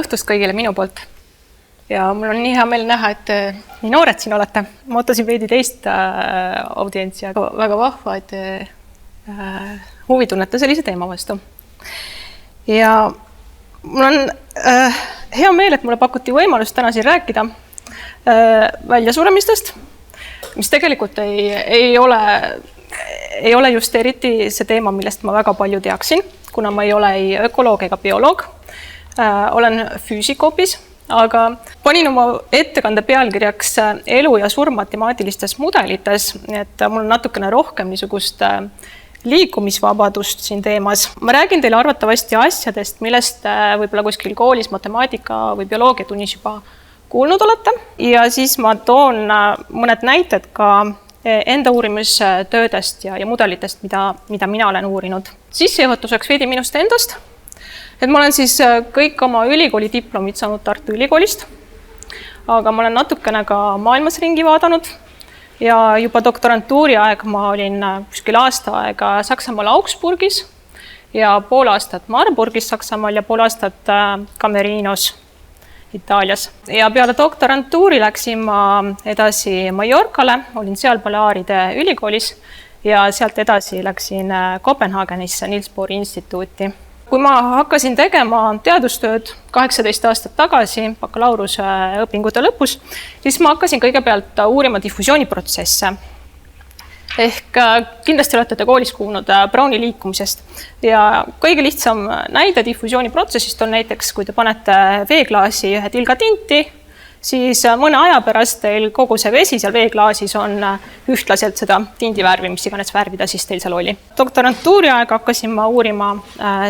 õhtust kõigile minu poolt. Ja mul on nii hea meel näha, et nii noored siin olete. Ma ootasin veidi teist audientsi, aga väga vahva, et huvi tunnete sellise teema vastu. Ja mul on hea meel, et mulle pakuti võimalust täna siin rääkida väljasuremistest, mis tegelikult ei ole just eriti see teema, millest ma väga palju teaksin, kuna ma ei ole ei ökoloog ega bioloog. Olen füüsik hoopis, aga panin oma ettekande pealkirjaks elu ja surm matemaatilistes mudelites, et mul on natukene rohkem niisugust liikumisvabadust siin teemas. Ma räägin teile arvatavasti asjadest, millest võib-olla kuskil koolis matemaatika või bioloogia tunnis juba kuulnud olete. Ja siis ma toon mõned näited ka enda uurimustöödest ja mudelitest, mida mina olen uurinud. Sissejuhatuseks veidi minust endast. Et ma olen siis kõik oma ülikooli diplomid saanud Tartu Ülikoolist, aga ma olen natukene ka maailmas ringi vaadanud ja juba doktorantuuri aeg ma olin kuskil aasta aega Saksamaal Augsburgis ja pool aastat Marburgis Saksamaal ja pool aastat Camerinos Itaalias. Ja peale doktorantuuri läksin ma edasi Mallorcale, olin seal Balearide ülikoolis ja sealt edasi läksin Kopenhaagenisse Niels Bohri instituuti. Kui ma hakkasin tegema teadustööd 18 aastat tagasi, bakalaureuse õpingute lõpus, siis ma hakkasin kõigepealt uurima difusiooniprotsesse. Ehk kindlasti olete te koolis kuulnud Browni liikumisest. Ja kõige lihtsam näide difusiooniprotsessist on näiteks, kui te panete veeklaasi ühe tilga tinti, siis mõne aja pärast teil kogu see vesi seal veeklaasis on ühtlaselt seda tindivärvi, mis iganes värvida siis teil seal oli. Doktorantuuri aeg hakkasin ma uurima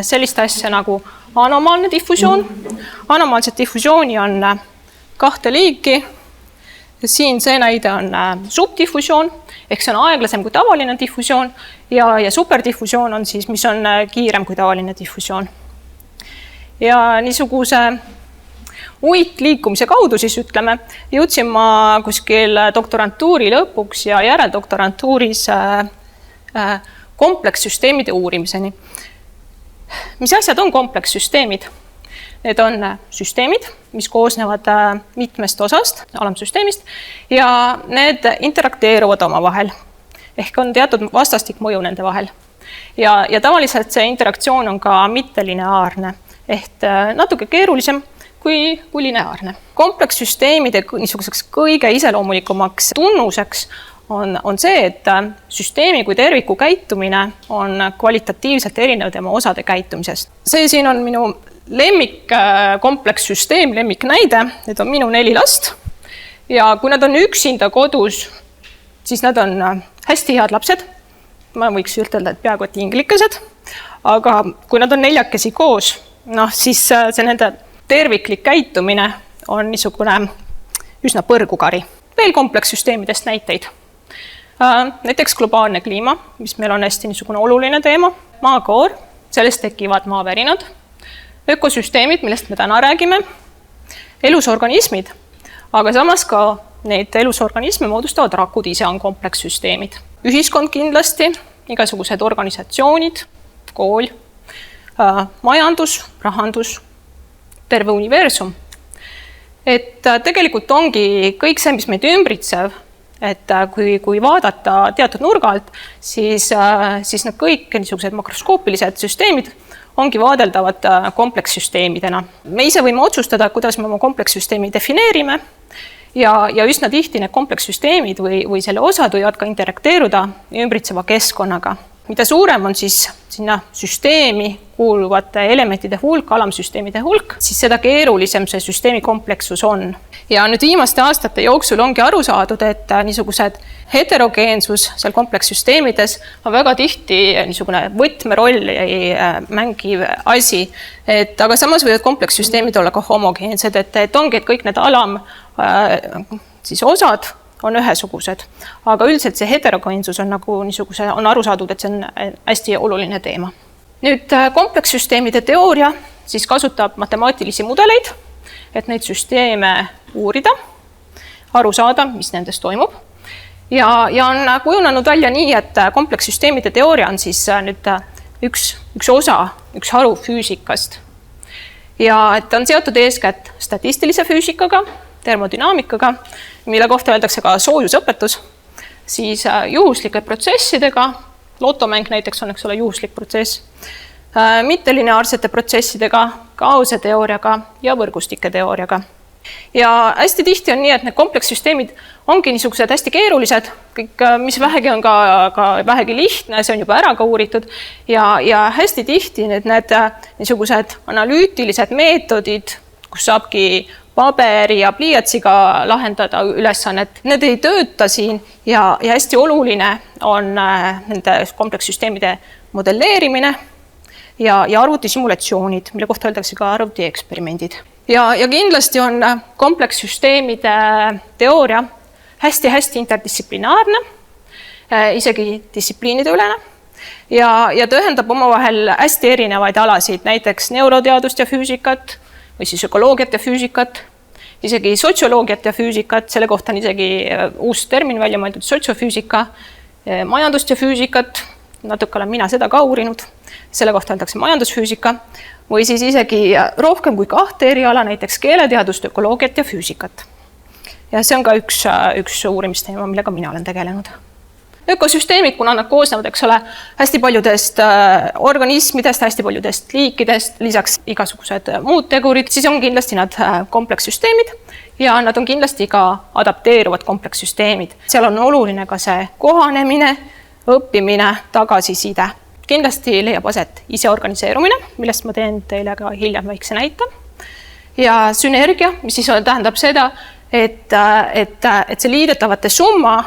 sellist asja nagu anomaalne difusioon. Anomaalset difusiooni on 2 liiki. Siin see näide on subdifusioon, ehk see on aeglasem kui tavaline difusioon ja superdifusioon on siis, mis on kiirem kui tavaline difusioon. Ja niisuguse uitliikumise kaudu siis ütleme, jõudsin ma kuskil doktorantuuri lõpuks ja järeldoktorantuuris komplekssüsteemide uurimiseni. Mis asjad on komplekssüsteemid? Need on süsteemid, mis koosnevad mitmest osast, alamsüsteemist, ja need interakteeruvad omavahel. Ehk on teatud vastastik mõju nende vahel. Ja tavaliselt see interaktsioon on ka mittelineaarne, ehk natuke keerulisem kui lineaarne. Komplekssüsteemide niisuguseks kõige iseloomulikumaks tunnuseks on see, et süsteemi kui terviku käitumine on kvalitatiivselt erinev tema osade käitumisest. See siin on minu lemmik komplekssüsteem, lemmik näide, need on minu 4 last ja kui nad on üksinda kodus, siis nad on hästi head lapsed, ma võiks ütelda, et peaaegu inglikesed, aga kui nad on 4 koos, siis see nende terviklik käitumine on niisugune üsna põrgukari. Veel komplekssüsteemidest näiteid. Näiteks globaalne kliima, mis meil on hästi niisugune oluline teema, maakoor, sellest tekivad maavärinad, ökosüsteemid, millest me täna räägime, elusorganismid, aga samas ka need elusorganisme moodustavad rakud ise on komplekssüsteemid. Ühiskond kindlasti, igasugused organisatsioonid, kool, majandus, rahandus, terve universum. Et tegelikult ongi kõik see, mis meid ümbritsev, et kui vaadata teatud nurga alt, siis need kõik niisugused makroskoopilised süsteemid ongi vaadeldavad komplekssüsteemidena. Me ise võime otsustada, kuidas me oma komplekssüsteemi defineerime ja üsna tihti need komplekssüsteemid või selle osad võivad ka interakteeruda ümbritseva keskkonnaga. Mida suurem on siis sinna süsteemi kuuluvate elementide hulk, alamsüsteemide hulk, siis seda keerulisem see süsteemi komplekssus on. Ja nüüd viimaste aastate jooksul ongi aru saadud, et niisugused heterogeensus seal komplekssüsteemides on väga tihti niisugune võtmerolli mängiv asi. Aga samas võivad komplekssüsteemid olla ka homogeensed, et ongi, et kõik need osad on ühesugused. Aga üldiselt see heterogeensus on nagu niisuguse, on aru saadud, et see on hästi oluline teema. Nüüd komplekssüsteemide teooria siis kasutab matemaatilisi mudeleid, et neid süsteeme uurida, aru saada, mis nendes toimub. Ja on kujunenud välja nii, et komplekssüsteemide teooria on siis nüüd üks osa, üks haru füüsikast. ja et on seotud eeskätt statistilise füüsikaga, termodünaamikaga, mille kohta öeldakse ka soojusõpetus, siis juhuslike protsessidega, lotomäng näiteks on, eks ole, juhuslik protsess, mittelineaarsete protsessidega, kaose teooriaga ja võrgustike teooriaga. Ja hästi tihti on nii, et need komplekssüsteemid ongi niisugused hästi keerulised, kõik, mis vähegi on ka vähegi lihtne, see on juba ära ka uuritud ja hästi tihti need niisugused analüütilised meetodid, kus saabki paberi ja pliiatsiga lahendada ülesannet, need ei tööta siin ja hästi oluline on nende komplekssüsteemide modelleerimine ja arvutisimulatsioonid, mille kohta öeldakse ka arvutieksperimendid. Ja kindlasti on komplekssüsteemide teooria hästi interdistsiplinaarne, isegi distsipliinide ülene ja ta ühendab omavahel hästi erinevaid alasid, näiteks neuroteadust ja füüsikat või siis ökoloogiat ja füüsikat, isegi sotsioloogiat ja füüsikat, selle kohta on isegi uus termin välja mõeldud, sotsiofüüsika, majandust ja füüsikat, natuke olen mina seda ka uurinud, selle kohta öeldakse majandusfüüsika, või siis isegi rohkem kui 2 eriala, näiteks keeleteadust, ökoloogiat ja füüsikat. Ja see on ka üks uurimisteema, millega mina olen tegelenud. Ökosüsteemid, kuna nad koosnevad, eks ole, hästi paljudest organismidest, hästi paljudest liikidest, lisaks igasugused muud tegurid, siis on kindlasti nad komplekssüsteemid ja nad on kindlasti ka adapteeruvad komplekssüsteemid. Seal on oluline ka see kohanemine, õppimine, tagasiside. Kindlasti leiab aset iseorganiseerumine, millest ma teen teile ka hiljem väikse näite. Ja sünergia, mis siis tähendab seda, et see liidetavate summa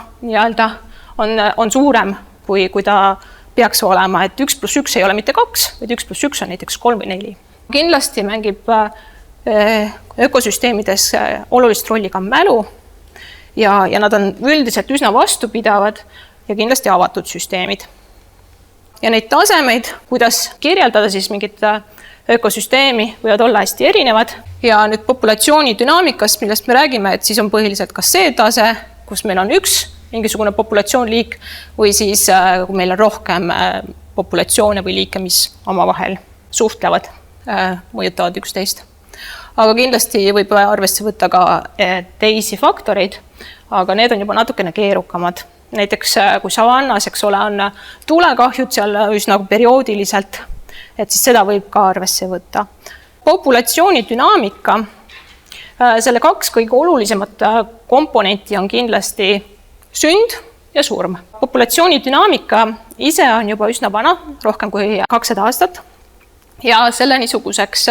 on suurem, kui ta peaks olema, et 1 + 1 ei ole mitte 2, vaid 1 + 1 on näiteks 3 või 4. Kindlasti mängib ökosüsteemides olulist rolli ka mälu ja nad on üldiselt üsna vastupidavad ja kindlasti avatud süsteemid. Ja neid tasemeid, kuidas kirjeldada siis mingit ökosüsteemi, võivad olla hästi erinevad. Ja nüüd populatsiooni dünaamikast, millest me räägime, et siis on põhiliselt kas see tase, kus meil on üks mingisugune populatsioonliik või siis kui meil on rohkem populatsioone või liike, mis omavahel suhtlevad, mõjutavad üksteist. Aga kindlasti võib arvesse võtta ka teisi faktoreid, aga need on juba natukene keerukamad. Näiteks kui savannas, eks ole, on tulekahjud seal üsna perioodiliselt, et siis seda võib ka arvesse võtta. Populatsiooni dünaamika, selle 2 kõige olulisemat komponenti on kindlasti sünd ja surm. Populatsiooni dünaamika ise on juba üsna vana, rohkem kui 200 aastat ja selle niisuguseks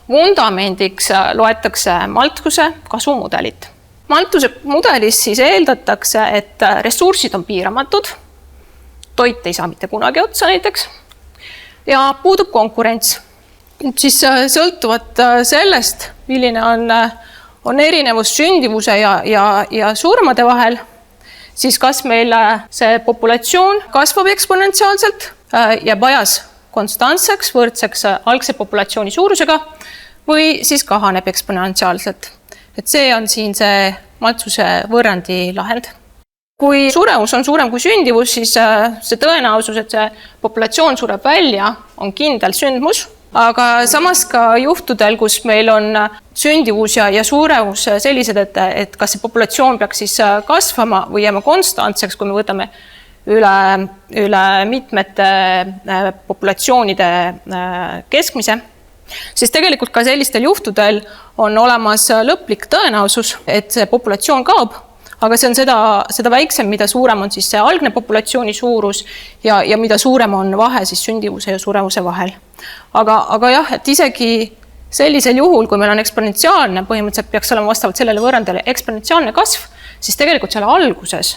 vundamendiks loetakse Malthuse kasvumudelit. Malthuse mudelis siis eeldatakse, et ressursid on piiramatud, toit ei saa mitte kunagi otsa näiteks ja puudub konkurents. Siis sõltuvalt sellest, milline on erinevus sündivuse ja surmade vahel, siis kas meil see populatsioon kasvab eksponentsiaalselt, jääb ajas konstantseks, võrdseks algse populatsiooni suurusega või siis kahaneb eksponentsiaalselt. Et see on siin see Malthuse võrrandi lahend. Kui surevus on suurem kui sündivus, siis see tõenäosus, et see populatsioon sureb välja, on kindel sündmus. Aga samas ka juhtudel, kus meil on sündivus ja surevus sellised, et kas see populatsioon peaks siis kasvama või jääma konstantseks, kui me võtame üle mitmete populatsioonide keskmise, siis tegelikult ka sellistel juhtudel on olemas lõplik tõenäosus, et see populatsioon kaob, aga see on seda väiksem, mida suurem on siis see algne populatsiooni suurus ja mida suurem on vahe siis sündivuse ja surevuse vahel. Aga jah, et isegi sellisel juhul, kui meil on eksponentsiaalne, põhimõtteliselt peaks olema vastavalt sellele võrrandile eksponentsiaalne kasv, siis tegelikult seal alguses,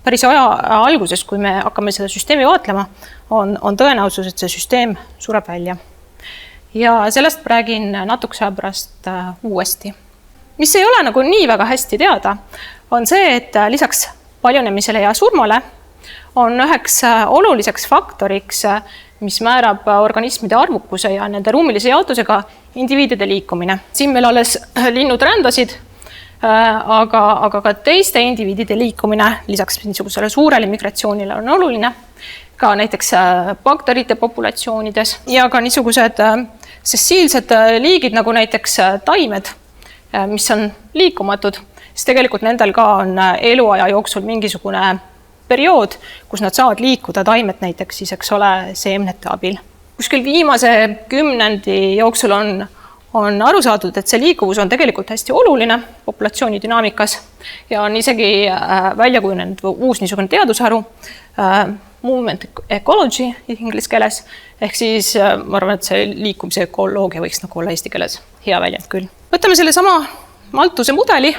päris aja alguses, kui me hakkame seda süsteemi vaatlema, on tõenäosus, et see süsteem sureb välja. Ja sellest räägin natukese aja pärast uuesti. Mis ei ole nagu nii väga hästi teada, on see, et lisaks paljunemisele ja surmale on üheks oluliseks faktoriks, mis määrab organismide arvukuse ja nende ruumilise jaotusega indiviidide liikumine. Siin meil alles linnud rändasid, aga ka teiste indiviidide liikumine lisaks niisugusele suurele migratsioonile on oluline, ka näiteks bakterite populatsioonides ja ka niisugused sessiilsed liigid nagu näiteks taimed, mis on liikumatud, siis tegelikult nendel ka on eluaja jooksul mingisugune periood, kus nad saavad liikuda, taimed näiteks siis, eks ole, seemnete abil. Kuskil viimase 10 jooksul on aru saadud, et see liikuvus on tegelikult hästi oluline populatsiooni dünaamikas ja on isegi välja kujunenud uus niisugune teadusharu, movement ecology inglise keeles, ehk siis ma arvan, et see liikumise ökoloogia võiks nagu olla eesti keeles hea väljend küll. Võtame selle sama Malthuse mudeli,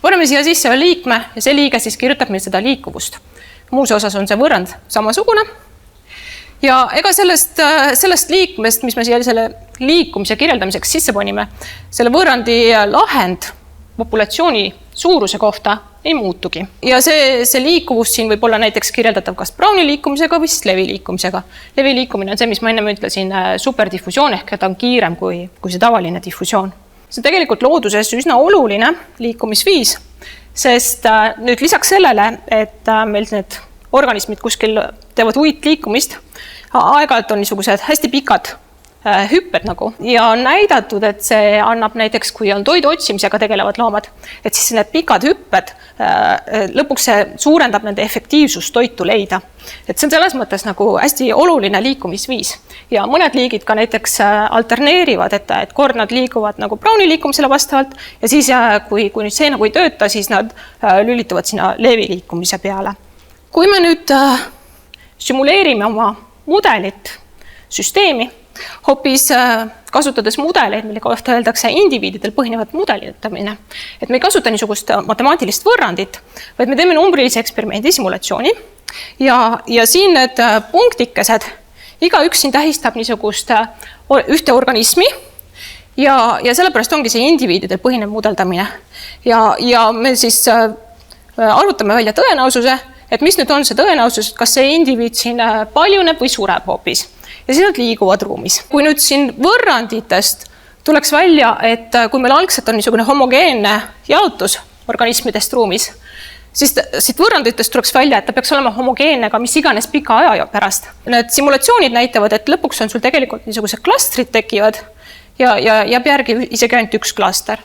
paneme siia sisse veel liikme ja see liige siis kirjutab meil seda liikuvust. Muus osas on see võrrand samasugune. Ja ega sellest liikmest, mis me siia selle liikumise kirjeldamiseks sisse panime, selle võrrandi lahend populatsiooni suuruse kohta ei muutugi. Ja see liikuvus siin võib olla näiteks kirjeldatav kas Browni liikumisega või siis Levi liikumisega. Levi liikumine on see, mis ma enne ütlesin, superdiffusioon ehk ta on kiirem kui see tavaline diffusioon. See on tegelikult looduses üsna oluline liikumisviis, sest nüüd lisaks sellele, et meil need organismid kuskil teevad uitliikumist, aeg-ajalt on niisugused hästi pikad hüpped nagu ja on näidatud, et see annab näiteks, kui on toidu otsimisega tegelevad loomad, et siis need pikad hüpped lõpuks see suurendab nende efektiivsust toitu leida. Et see on selles mõttes nagu hästi oluline liikumisviis ja mõned liigid ka näiteks alterneerivad, et kord nad liiguvad nagu Browni liikumisele vastavalt ja siis kui see nagu ei tööta, siis nad lülituvad sinna Levi liikumise peale. Kui me nüüd simuleerime oma mudelit, süsteemi, hoopis kasutades mudeleid, mille kohta öeldakse indiviididel põhinevat mudelitamine, et me ei kasuta niisugust matemaatilist võrrandit, vaid me teeme numbrilise eksperimendi simulatsiooni ja siin need punktikesed, igaüks siin tähistab niisugust ühte organismi ja sellepärast ongi see indiviididel põhinev mudeldamine ja me siis arvutame välja tõenäosuse, et mis nüüd on see tõenäosus, kas see indiviid siin paljuneb või sureb hoopis. Ja siis nad liiguvad ruumis. Kui nüüd siin võrranditest tuleks välja, et kui meil algselt on niisugune homogeenne jaotus organismidest ruumis, siis siit võrranditest tuleks välja, et ta peaks olema homogeenne ka mis iganes pika aja pärast. Need simulatsioonid näitavad, et lõpuks on sul tegelikult niisugused klastrid tekivad ja jääb järgi isegi ainult üks klaster.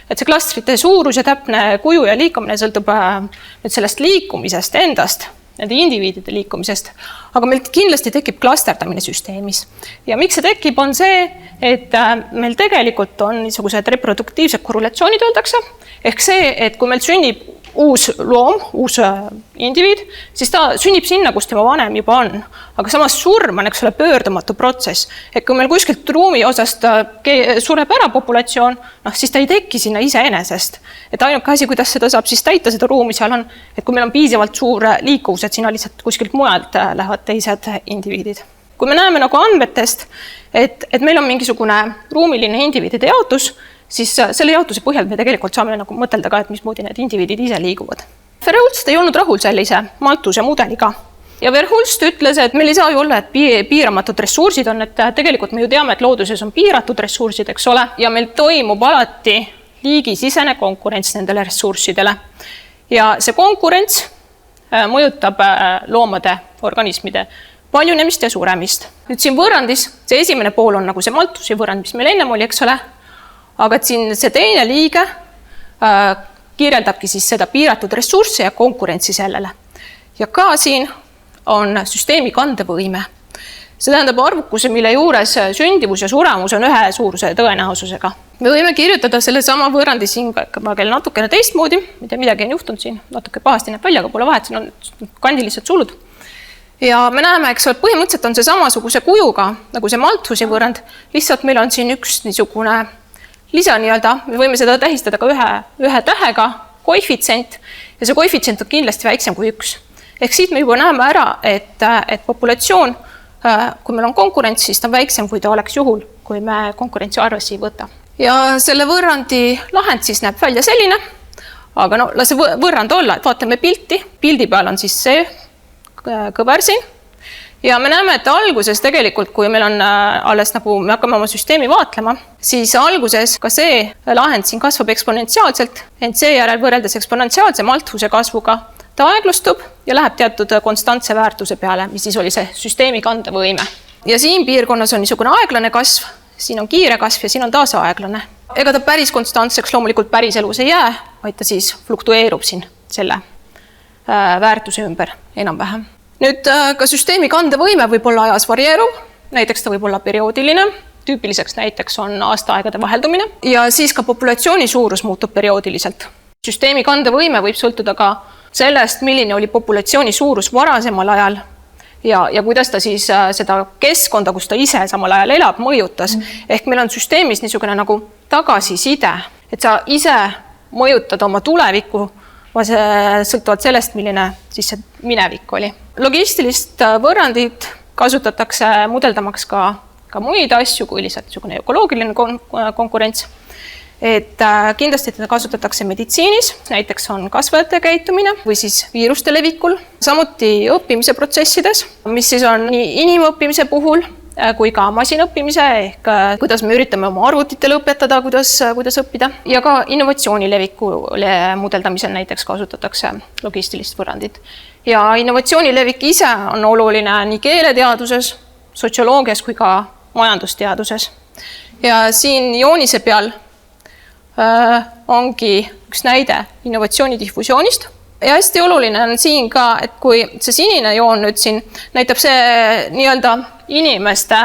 Et see klastrite suurus ja täpne kuju ja liikumine sõltub nüüd sellest liikumisest endast, nende indiviidide liikumisest, aga meil kindlasti tekib klasterdamine süsteemis. Ja miks see tekib, on see, et meil tegelikult on niisugused reproduktiivsed korrelatsioonid öeldakse, ehk see, et kui meil sünnib uus loom, uus indiviid, siis ta sünnib sinna, kus tema vanem juba on. Aga samas surm on, eks ole, pöördumatu protsess. Et kui meil kuskilt ruumi osast sureb ära populatsioon, siis ta ei teki sinna iseenesest. Et ainuke asi, kuidas seda saab siis täita seda ruumi seal on, et kui meil on piisavalt suur liikuvus, et sinna lihtsalt kuskilt mujalt lähevad teised indiviidid. Kui me näeme nagu andmetest, et meil on mingisugune ruumiline indiviidide jaotus, siis selle jaotuse põhjal me tegelikult saame nagu mõtelda ka, et mismoodi need indiviidid ise liiguvad. Verhulst ei olnud rahul sellise Malthuse mudeliga. Ja Verhulst ütles, et meil ei saa ju olla, et piiramatud ressursid on, et tegelikult me ju teame, et looduses on piiratud ressursid, eks ole, ja meil toimub alati liigisisene konkurents nendele ressurssidele. Ja see konkurents mõjutab loomade organismide paljunemist ja suremist. Nüüd siin võrrandis, see esimene pool on nagu see Malthuse võrrand, mis meil ennem oli, eks ole, aga et siin see teine liige kirjeldabki siis seda piiratud ressurssi ja konkurentsi sellele. Ja ka siin on süsteemi kandevõime. See tähendab arvukuse, mille juures sündivus ja suremus on ühe suuruse tõenäosusega. Me võime kirjutada selle sama võrrandi siin kell natukene teistmoodi, mida midagi on juhtunud siin, natuke pahasti näeb välja, aga pole vahet, siin on kandilised sulud. Ja me näeme, eks ole, põhimõtteliselt on see samasuguse kujuga, nagu see Malthuse võrrand, lihtsalt meil on siin üks niisugune lisa nii-öelda, me võime seda tähistada ka ühe tähega, koefitsient, ja see koefitsient on kindlasti väiksem kui 1. Ehk siit me juba näeme ära, et populatsioon, kui meil on konkurents, siis ta on väiksem, kui ta oleks juhul, kui me konkurentsi arvesse ei võta. Ja selle võrrandi lahend siis näeb välja selline, aga no lase võrrand olla, et vaatame pilti. Pildi peal on siis see kõver siin. Ja me näeme, et alguses tegelikult, kui meil on alles nagu me hakkame oma süsteemi vaatlema, siis alguses ka see lahend siin kasvab eksponentsiaalselt, ent seejärel võrreldes eksponentsiaalse Malthuse kasvuga ta aeglustub ja läheb teatud konstantse väärtuse peale, mis siis oli see süsteemi kandevõime. Ja siin piirkonnas on niisugune aeglane kasv, siin on kiire kasv ja siin on taas aeglane. Ega ta päris konstantseks loomulikult päris elus ei jää, vaid ta siis fluktueerub siin selle väärtuse ümber enam-vähem. Nüüd ka süsteemi kandevõime võib olla ajas varieeruv, näiteks ta võib olla perioodiline, tüüpiliseks näiteks on aastaaegade vaheldumine ja siis ka populatsiooni suurus muutub perioodiliselt. Süsteemi kandevõime võib sõltuda ka sellest, milline oli populatsiooni suurus varasemal ajal ja kuidas ta siis seda keskkonda, kus ta ise samal ajal elab, mõjutas. Ehk meil on süsteemis niisugune nagu tagasiside, et sa ise mõjutad oma tulevikku sõltuvalt sellest, milline siis see minevik oli. Logistilist võrrandit kasutatakse mudeldamaks ka muid asju kui lihtsalt niisugune ökoloogiline konkurents. Et kindlasti teda kasutatakse meditsiinis, näiteks on kasvajate käitumine või siis viiruste levikul, samuti õppimise protsessides, mis siis on nii inimõppimise puhul kui ka masinõppimise ehk kuidas me üritame oma arvutitele õpetada, kuidas õppida ja ka innovatsiooni levikule mudeldamisel näiteks kasutatakse logistilist võrrandit. Ja innovatsiooni levik ise on oluline nii keeleteaduses, sotsioloogias kui ka majandusteaduses. Ja siin joonise peal ongi üks näide innovatsiooni diffusioonist. Ja hästi oluline on siin ka, et kui see sinine joon nüüd siin näitab see nii-öelda inimeste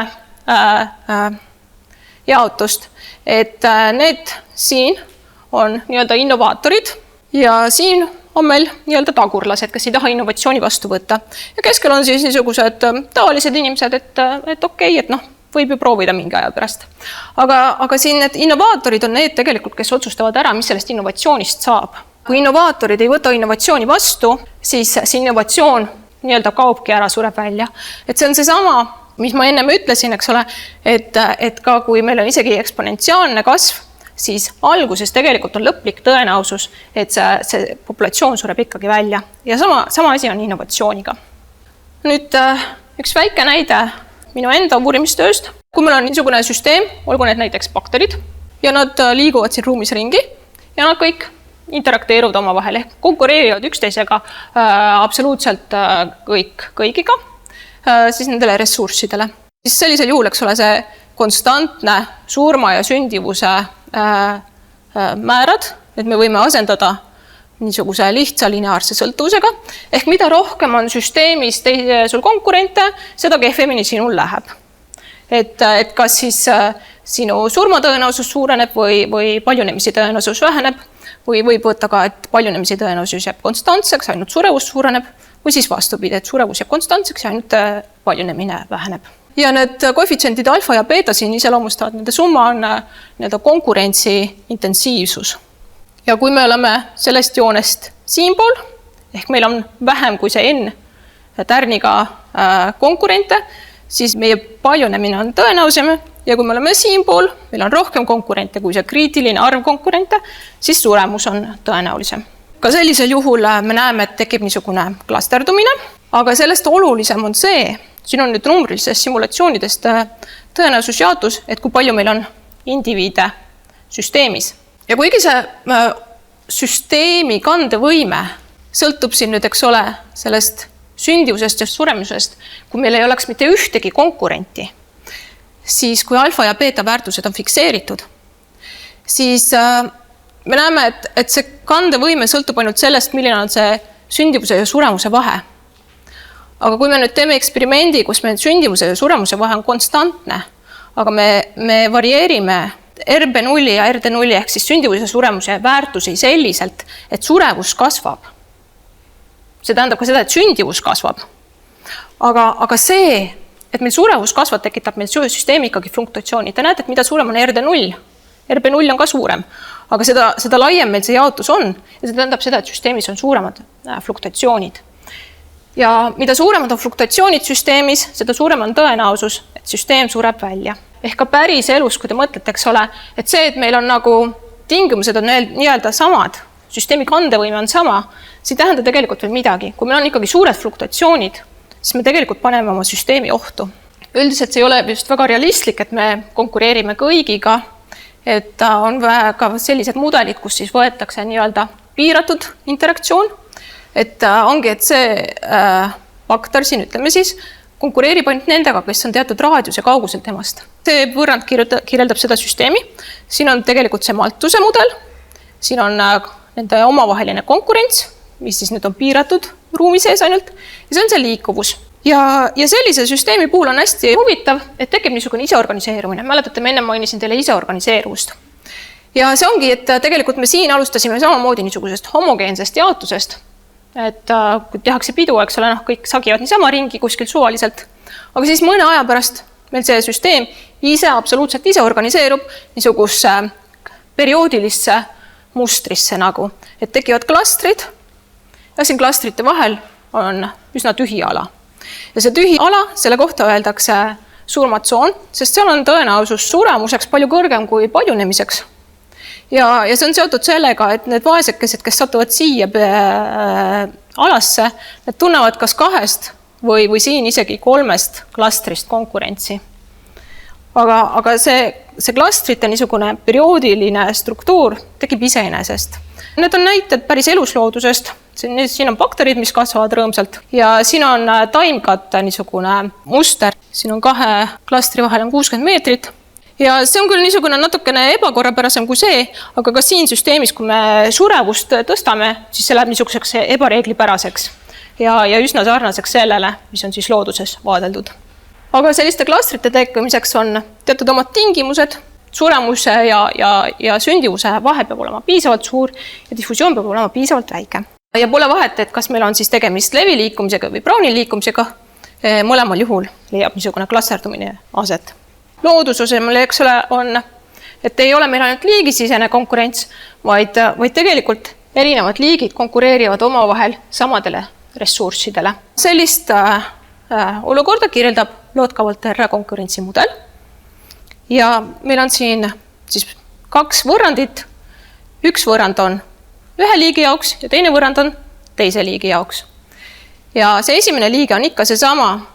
jaotust, et need siin on nii-öelda innovaatorid ja siin on meil nii-öelda tagurlased, kes ei taha innovatsiooni vastu võtta. Ja keskel on siis niisugused tavalised inimesed, et okei, et võib ju proovida mingi aja pärast. Aga siin need innovaatorid on need tegelikult, kes otsustavad ära, mis sellest innovatsioonist saab. Kui innovaatorid ei võta innovatsiooni vastu, siis see innovatsioon nii-öelda kaobki ära, sureb välja. Et see on see sama, mis ma ennem ütlesin, eks ole, et ka kui meil on isegi eksponentsiaalne kasv, siis alguses tegelikult on lõplik tõenäosus, et see populatsioon sureb ikkagi välja. Ja sama asi on innovatsiooniga. Nüüd üks väike näide minu enda uurimistööst. Kui meil on niisugune süsteem, olgu need näiteks bakterid, ja nad liiguvad siin ruumis ringi ja nad kõik interakteeruvad oma vahel ehk konkureerivad üksteisega absoluutselt kõigiga siis nendele ressurssidele. Siis sellisel juhul, eks ole, see konstantne surma ja sündivuse määrad, et me võime asendada niisuguse lihtsa lineaarse sõltuvusega. Ehk mida rohkem on süsteemis sul konkurente, seda kehvemini sinul läheb. Et kas siis sinu surmatõenäosus suureneb või paljunemise tõenäosus väheneb või võib võtta ka, et paljunemise tõenäosus jääb konstantseks, ainult surevus suureneb või siis vastupidi, et surevus jääb konstantseks ja ainult paljunemine väheneb. Ja need koefitsientide alfa ja beta siin iseloomustavad, nende summa on konkurentsi intensiivsus. Ja kui me oleme sellest joonest siinpool, ehk meil on vähem kui see N tärniga konkurente, siis meie paljunemine on tõenäosem ja kui me oleme siinpool, meil on rohkem konkurente kui see kriitiline arv konkurente, siis suremus on tõenäolisem. Ka sellisel juhul me näeme, et tekib niisugune klasterdumine, aga sellest olulisem on see, siin on nüüd numbrilisest simulatsioonidest tõenäosusjaotus, et kui palju meil on indiviide süsteemis. Ja kuigi see süsteemi kandevõime sõltub siin nüüd, eks ole, sellest sündivusest ja suremusest, kui meil ei oleks mitte ühtegi konkurenti, siis kui alfa ja beta väärtused on fikseeritud, siis me näeme, et see kandevõime sõltub ainult sellest, milline on see sündivuse ja suremuse vahe. Aga kui me nüüd teeme eksperimendi, kus meil sündivuse ja suremuse vahe on konstantne, aga me varieerime RB0 ja RD0 ehk siis sündivuse suremuse väärtusi selliselt, et surevus kasvab. See tähendab ka seda, et sündivus kasvab. Aga see, et meil surevus kasvab, tekitab meil süsteemi ikkagi fluktuatsiooni. Te näete, et mida suurem on RD0. RB0 on ka suurem, aga seda laiem meil see jaotus on. Ja see tähendab seda, et süsteemis on suuremad fluktuatsioonid. Ja mida suuremad on fluktuatsioonid süsteemis, seda suurem on tõenäosus, et süsteem sureb välja. Ehk ka päris elus, kui te mõtlete, eks ole, et see, et meil on nagu tingimused on nii-öelda samad, süsteemi kandevõime on sama, see ei tähenda tegelikult veel midagi. Kui meil on ikkagi suured fluktuatsioonid, siis me tegelikult paneme oma süsteemi ohtu. Üldiselt see ei ole just väga realistlik, et me konkureerime kõigiga, et on ka sellised mudelid, kus siis võetakse nii-öelda piiratud interaktsioon, et ongi, et see bakter siin, ütleme siis, konkureerib ainult nendega, kes on teatud raadiuse kauguselt temast. See võrrand kirjeldab seda süsteemi. Siin on tegelikult see maltuse mudel. Siin on nende omavaheline konkurents, mis siis nüüd on piiratud ruumi sees ainult. Ja see on see liikuvus. Ja sellise süsteemi puhul on hästi huvitav, et tekib niisugune iseorganiseerumine. Mäletate, ma enne mainisin teile iseorganiseeruvust. Ja see ongi, et tegelikult me siin alustasime samamoodi niisugusest homogeensest jaotusest. Et kui tehakse pidu, eks ole, kõik sagivad niisama ringi kuskil suvaliselt. Aga siis mõne aja pärast meil see süsteem ise absoluutselt ise organiseerub niisugusse perioodilisse mustrisse nagu. Et tekivad klastrid ja siin klastrite vahel on üsna tühi ala. Ja see tühi ala, selle kohta öeldakse surmatsoon, sest seal on tõenäosus suremuseks palju kõrgem kui paljunemiseks. Ja see on seotud sellega, et need vaesekesed, kes satuvad siia alasse, need tunnevad kas 2 või siin isegi 3 klastrist konkurentsi. Aga see klastrite niisugune perioodiline struktuur tekib iseenesest. Need on näited päris elusloodusest. Siin on bakterid, mis kasvavad rõõmsalt ja siin on taimkatte niisugune muster. Siin on 2 klastri vahel on 60 meetrit ja see on küll niisugune natukene ebakorrapärasem kui see, aga ka siin süsteemis, kui me surevust tõstame, siis see läheb niisuguseks ebareeglipäraseks ja üsna sarnaseks sellele, mis on siis looduses vaadeldud. Aga selliste klastrite tekkimiseks on teatud omad tingimused, suremuse ja sündivuse vahe peab olema piisavalt suur ja diffusioon peab olema piisavalt väike. Ja pole vahet, et kas meil on siis tegemist levi liikumisega või Browni liikumisega, mõlemal juhul leiab niisugune klasterdumine aset. Loodususe eks ole on, et ei ole meil ainult liigisisene konkurents, vaid tegelikult erinevad liigid konkureerivad omavahel samadele ressurssidele. Sellist olukorda kirjeldab Lotka-Volterra konkurentsimudel. Ja meil on siin siis 2 võrrandit. Üks võrrand on ühe liigi jaoks ja teine võrrand on teise liigi jaoks. Ja see esimene liige on ikka see sama,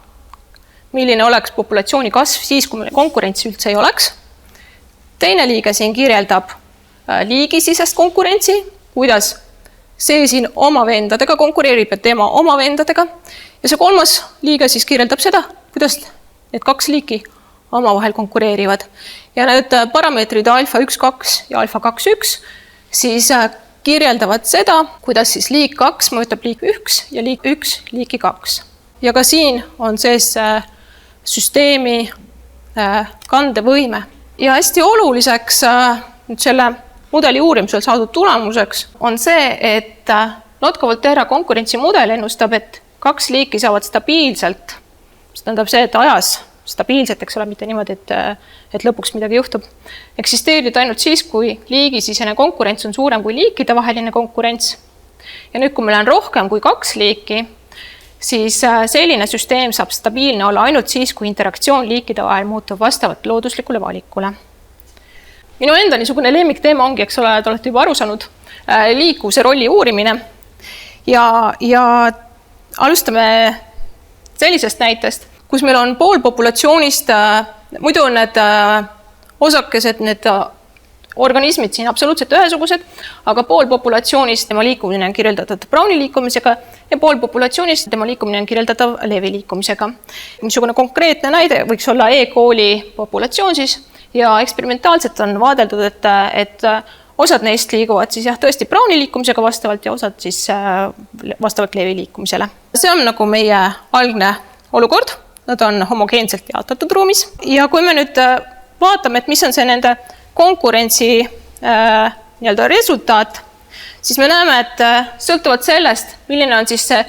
milline oleks populatsiooni kasv siis, kui meil konkurentsi üldse ei oleks. Teine liige siin kirjeldab liigisisest konkurentsi, kuidas see siin oma vendadega konkureerib ja tema oma vendadega. Ja see 3. liige siis kirjeldab seda, kuidas need 2 liiki omavahel konkureerivad. Ja need parameetrid alfa 1,2 ja alfa 2,1 siis kirjeldavad seda, kuidas siis liik 2 mõjutab liik 1 ja liik 1 liiki 2. Ja ka siin on sees süsteemi kandevõime. Ja hästi oluliseks nüüd selle mudeli uurimisel saadud tulemuseks on see, et Lotka-Volterra konkurentsimudel ennustab, et 2 liiki saavad stabiilselt, see tähendab see, et ajas stabiilselt, eks ole, mitte niimoodi, et lõpuks midagi juhtub. Eksisteerida ainult siis, kui liigisisene konkurents on suurem kui liikide vaheline konkurents. Ja nüüd, kui meil on rohkem kui 2 liiki, siis selline süsteem saab stabiilne olla ainult siis, kui interaktsioon liikide vahel muutub vastavalt looduslikule valikule. Minu enda niisugune lemmikteema ongi, eks ole, et olete juba aru saanud, liikuvuse rolli uurimine. Ja alustame sellisest näitest, kus meil on pool populatsioonist, muidu on need osakesed, need organismid siin absoluutselt ühesugused, aga pool populatsioonist tema liikumine on kirjeldatav Browni liikumisega ja pool populatsioonist tema liikumine on kirjeldatav Levi liikumisega. Niisugune konkreetne näide võiks olla E-kooli populatsioon siis ja eksperimentaalselt on vaadeldud, et osad neist liiguvad siis jah, tõesti Browni liikumisega vastavalt ja osad siis vastavalt Levi liikumisele. See on nagu meie algne olukord. Nad on homogeenselt jaotatud ruumis. Ja kui me nüüd vaatame, et mis on see nende konkurentsi resultaat, siis me näeme, et sõltuvalt sellest, milline on siis see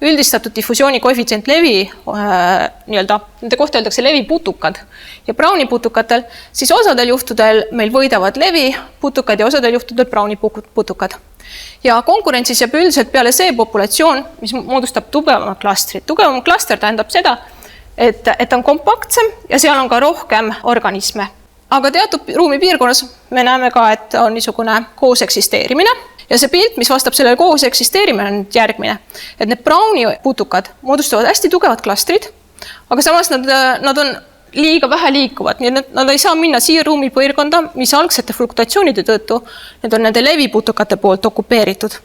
üldistatud diffusiooni koefitsient Levi, nende kohta öeldakse Levi putukad ja Browni putukatel, siis osadel juhtudel meil võidavad Levi putukad ja osadel juhtudel Browni putukad. Ja konkurentsis jääb üldiselt peale see populatsioon, mis moodustab tugevama klastrit. Tugevam klaster tähendab seda, et on kompaktsem ja seal on ka rohkem organisme. Aga teatud ruumi piirkonnas me näeme ka, et on niisugune koos eksisteerimine. Ja see pilt, mis vastab sellele koos eksisteerimine, on järgmine. Et need Browni putukad moodustavad hästi tugevad klastrid, aga samas nad on liiga vähe liikuvad, nii et nad ei saa minna siia ruumi piirkonda, mis algsete fluktuatsioonide tõttu, need on nende leviputukate poolt okupeeritud.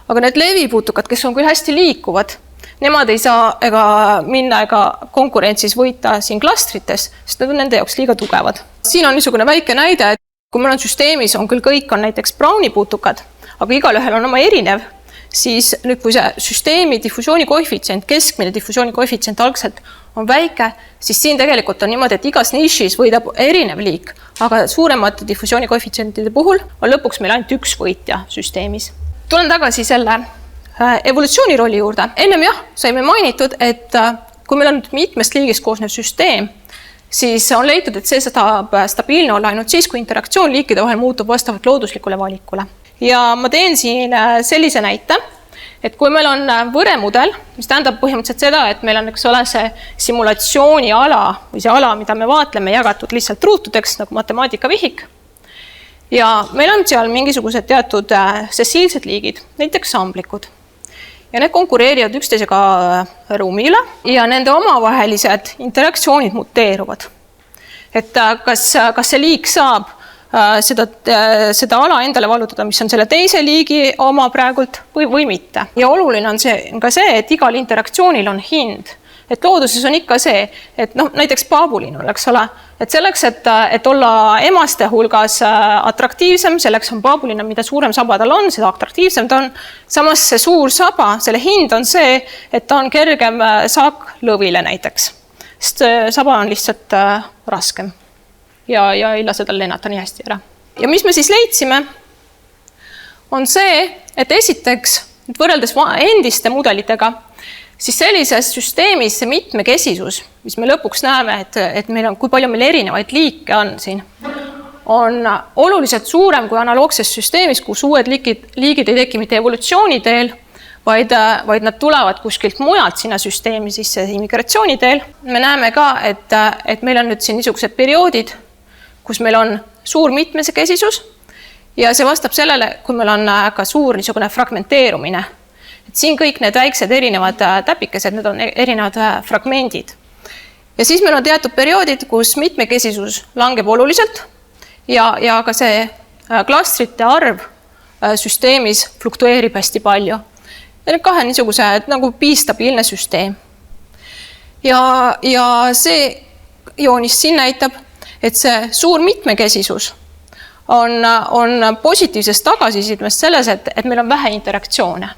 Aga need leviputukad, kes on küll hästi liikuvad, nemad ei saa ega minna ega konkurentsis võita siin klastrites, sest need on nende jaoks liiga tugevad. Siin on niisugune väike näide, et kui meil on süsteemis, on küll kõik on näiteks Browni putukad, aga igalühel on oma erinev, siis nüüd, kui see süsteemi diffusiooni koefitsient, keskmine diffusiooni koefitsient algselt on väike, siis siin tegelikult on niimoodi, et igas nišis võidab erinev liik, aga suuremate diffusiooni koefitsientide puhul on lõpuks meil ainult üks võitja süsteemis. Tulen tagasi selle evolutsiooni rolli juurde. Ennem saime mainitud, et kui meil on mitmest liigist koosnev süsteem, siis on leitud, et see saab stabiilne olla ainult siis, kui interaktsioon liikide vahel muutub vastavalt looduslikule valikule. Ja ma teen siin sellise näite, et kui meil on võremudel, mis tähendab põhimõtteliselt seda, et meil on see simulatsiooni ala või see ala, mida me vaatleme, jagatud lihtsalt ruutudeks nagu matemaatikavihik. Ja meil on seal mingisugused teatud sessiilsed liigid, näiteks samblikud. Ja need konkureerivad üksteisega ruumile ja nende omavahelised interaktsioonid muteeruvad. Et kas see liik saab seda ala endale vallutada, mis on selle teise liigi oma praegult või mitte. Ja oluline on ka see, et igal interaktsioonil on hind. Et looduses on ikka see, et näiteks paabulinul, eks ole, et selleks, et olla emaste hulgas atraktiivsem, selleks on paabulina, mida suurem saba tal on, seda atraktiivsem ta on. Samas see suur saba, selle hind on see, et ta on kergem saak lõvile näiteks. Sest saba on lihtsalt raskem ja ei lase tal lennata nii hästi ära. Ja mis me siis leidsime, on see, et esiteks võrreldes endiste mudelitega, siis sellises süsteemis see mitmekesisus, mis me lõpuks näeme, et meil on, kui palju meil erinevaid liike on siin, on oluliselt suurem kui analoogses süsteemis, kus uued liigid ei teki mitte evolutsiooni teel, vaid nad tulevad kuskilt mujalt sinna süsteemi sisse immigratsiooni teel. Me näeme ka, et meil on nüüd siin niisugused perioodid, kus meil on suur mitmekesisus ja see vastab sellele, kui meil on ka suur niisugune fragmenteerumine. Et siin kõik need väiksed erinevad täpikesed, need on erinevad fragmendid. Ja siis meil on teatud perioodid, kus mitmekesisus langeb oluliselt ja ka see klastrite arv süsteemis fluktueerib hästi palju. Ja need kahe niisuguse nagu bistabiilne süsteem. Ja see joonis siin näitab, et see suur mitmekesisus on positiivsest tagasisidmest selles, et meil on vähe interaktsioone.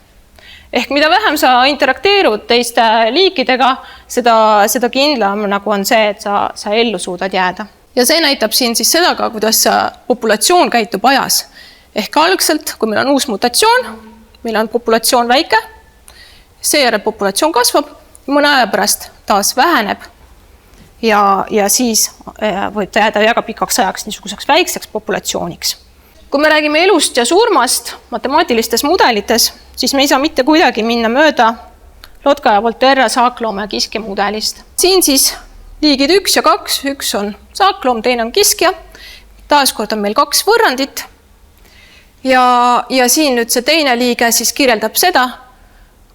Ehk mida vähem sa interakteerud teiste liikidega, seda kindlam nagu on see, et sa ellu suudad jääda. Ja see näitab siin siis seda ka, kuidas populatsioon käitub ajas. Ehk algselt, kui meil on uus mutatsioon, meil on populatsioon väike, seejärel populatsioon kasvab, mõne aja pärast taas väheneb ja siis võib ta jääda väga pikaks ajaks niisuguseks väikseks populatsiooniks. Kui me räägime elust ja surmast matemaatilistes mudelites, siis me ei saa mitte kuidagi minna mööda Lotka ja Volterra saaklooma ja kiskja mudelist. Siin siis liigid 1 ja 2, üks on saakloom, teine on kiskja. Taaskord on meil 2 võrrandit. Ja siin nüüd see teine liige siis kirjeldab seda,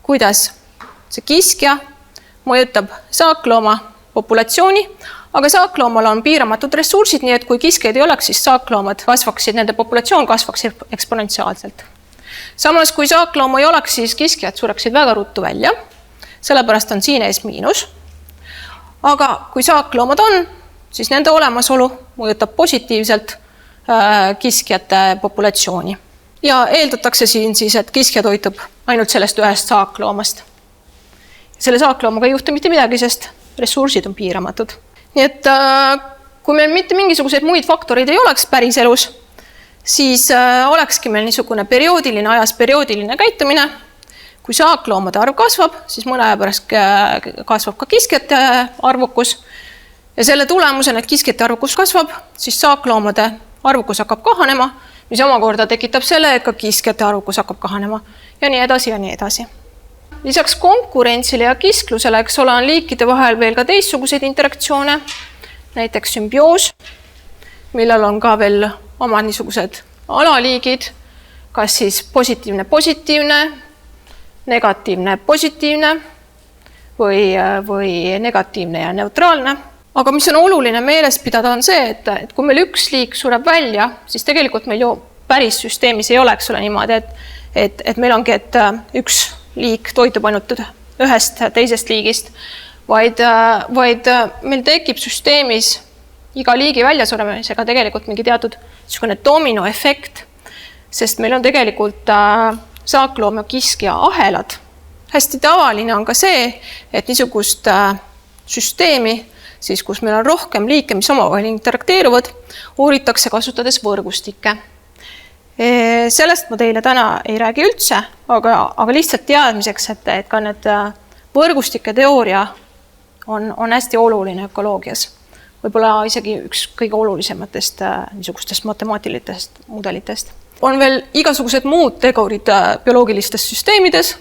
kuidas see kiskja mõjutab saaklooma populatsiooni, aga saakloomal on piiramatud ressursid, nii et kui kiskeid ei oleks, siis saakloomad kasvaksid, nende populatsioon kasvaks eksponentsiaalselt. Samas, kui saaklooma ei oleks, siis kiskjad sureksid väga ruttu välja, sellepärast on siin ees miinus. Aga kui saakloomad on, siis nende olemasolu mõjutab positiivselt kiskjate populatsiooni. Ja eeldatakse siin siis, et kiskja toitub ainult sellest ühest saakloomast. Selle saakloomaga ei juhtu mitte midagi, sest ressursid on piiramatud. Nii et kui meil mitte mingisuguseid muid faktoreid ei oleks päris elus, siis olekski meil niisugune ajas perioodiline käitumine. Kui saakloomade arv kasvab, siis mõne aja pärast kasvab ka kiskjate arvukus. Ja selle tulemusena, et kiskjate arvukus kasvab, siis saakloomade arvukus hakkab kahanema, mis omakorda tekitab selle, et ka kiskjate arvukus hakkab kahanema ja nii edasi ja nii edasi. Lisaks konkurentsile ja kisklusele, eks ole, on liikide vahel veel ka teistsuguseid interaktsioone, näiteks sümbioos, millel on ka veel omad niisugused alaliigid, kas siis positiivne, negatiivne või negatiivne ja neutraalne. Aga mis on oluline meeles pidada on see, et kui meil üks liik sureb välja, siis tegelikult meil ju päris süsteemis ei oleks ole niimoodi, et meil ongi, et üks liik toitub ainult ühest teisest liigist, vaid meil tekib süsteemis iga liigi väljasuremisega tegelikult mingi teatud dominoefekt, sest meil on tegelikult saaklooma kiskja ahelad. Hästi tavaline on ka see, et niisugust süsteemi, siis kus meil on rohkem liike, mis omavahel interakteeruvad, uuritakse kasutades võrgustikke. Sellest ma teile täna ei räägi üldse, aga lihtsalt teadmiseks, et ka need võrgustike teooria on hästi oluline ökoloogias. Võib-olla isegi üks kõige olulisematest niisugustest matemaatilistest mudelitest. On veel igasugused muud tegurid bioloogilistest süsteemides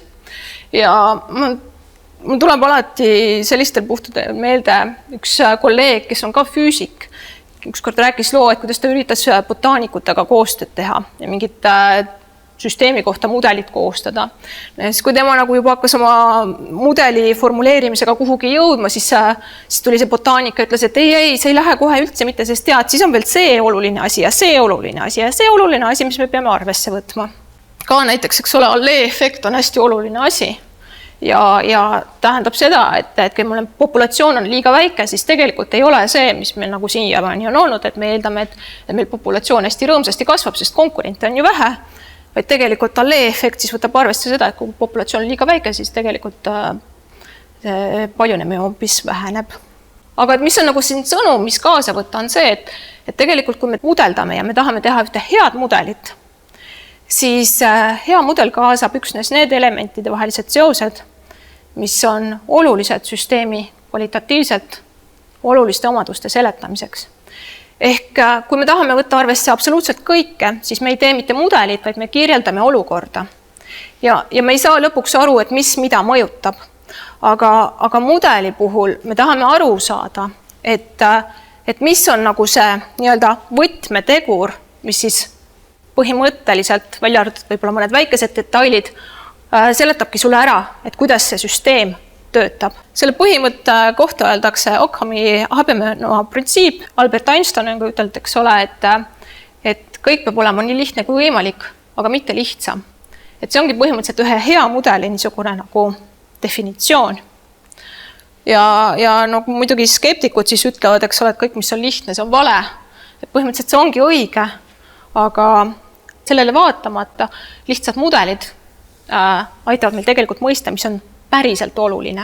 ja mul tuleb alati sellistel puhtudel meelde üks kolleeg, kes on ka füüsik. Ükskord rääkis loo, et kuidas ta üritas botaanikutega koostööd teha ja mingit süsteemi kohta mudelit koostada. Kui tema juba hakkas oma mudeli formuleerimisega kuhugi jõudma, siis tuli see botaanika ja ütles, et ei, see ei lähe kohe üldse mitte, sest tead, siis on veel see oluline asi ja see oluline asi ja see oluline asi, mis me peame arvesse võtma. Ka näiteks, eks ole, allee-efekt on hästi oluline asi. Ja tähendab seda, et kui meil populatsioon on liiga väike, siis tegelikult ei ole see, mis meil nagu siiamaani on olnud, et me eeldame, et meil populatsioon hästi rõõmsasti kasvab, sest konkurente on ju vähe, vaid tegelikult allee-efekt siis võtab arvesse seda, et kui populatsioon on liiga väike, siis tegelikult paljunemine hoopis väheneb. Aga mis on nagu siin sõnum, mis kaasa võtta, on see, et tegelikult kui me mudeldame ja me tahame teha ühte head mudelit, siis hea mudel kaasab üksnes need elementide vahelised seosed, mis on olulised süsteemi kvalitatiivselt oluliste omaduste seletamiseks. Ehk kui me tahame võtta arvesse absoluutselt kõike, siis me ei tee mitte mudelit, vaid me kirjeldame olukorda. Ja me ei saa lõpuks aru, et mis mida mõjutab. Aga mudeli puhul me tahame aru saada, et mis on nagu see nii-öelda võtmetegur, mis siis põhimõtteliselt, välja arvatud võib-olla mõned väikesed detailid, seletabki sulle ära, et kuidas see süsteem töötab. Selle põhimõtte kohta öeldakse Ockhami habemenoa printsiip. Albert Einstein on ütelnud, eks ole, et kõik peab olema nii lihtne kui võimalik, aga mitte lihtsam. Et see ongi põhimõtteliselt ühe hea mudeli niisugune nagu definitsioon. Ja muidugi skeptikud siis ütlevad, eks ole, et kõik, mis on lihtne, see on vale. Et põhimõtteliselt see ongi õige, aga sellele vaatamata lihtsalt mudelid aitavad meil tegelikult mõista, mis on päriselt oluline.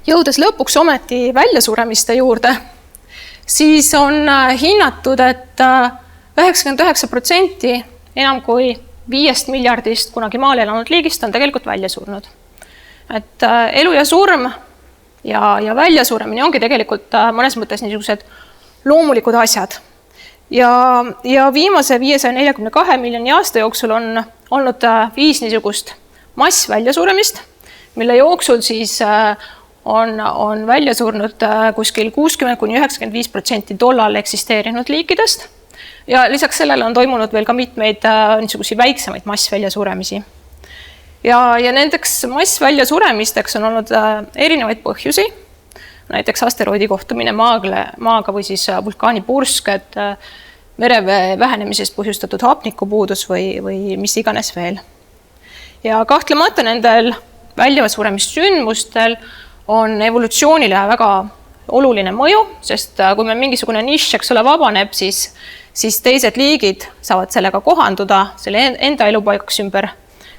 Jõudes lõpuks ometi väljasuremiste juurde, siis on hinnatud, et 99% enam kui 5 miljardist kunagi maal elanud liigist on tegelikult välja surnud. Et elu ja surm ja väljasuremine ongi tegelikult mõnes mõttes niisugused loomulikud asjad. Ja viimase 542 miljoni aasta jooksul on olnud 5 niisugust massväljasuremist, mille jooksul siis on välja surnud kuskil 60–95% tollal eksisteerinud liikidest. Ja lisaks sellele on toimunud veel ka mitmeid niisugusi väiksemaid massväljasuremisi. Ja nendeks massväljasuremisteks on olnud erinevaid põhjusi. Näiteks asteroidi kohtumine maaga või siis vulkaanipursk, et merevee vähenemisest põhjustatud hapnikupuudus või mis iganes veel. Ja kahtlemata nendel väljasuremistsündmustel on evolutsioonile väga oluline mõju, sest kui meil mingisugune nišš, eks ole, vabaneb, siis teised liigid saavad sellega kohanduda, selle enda elupaigaks ümber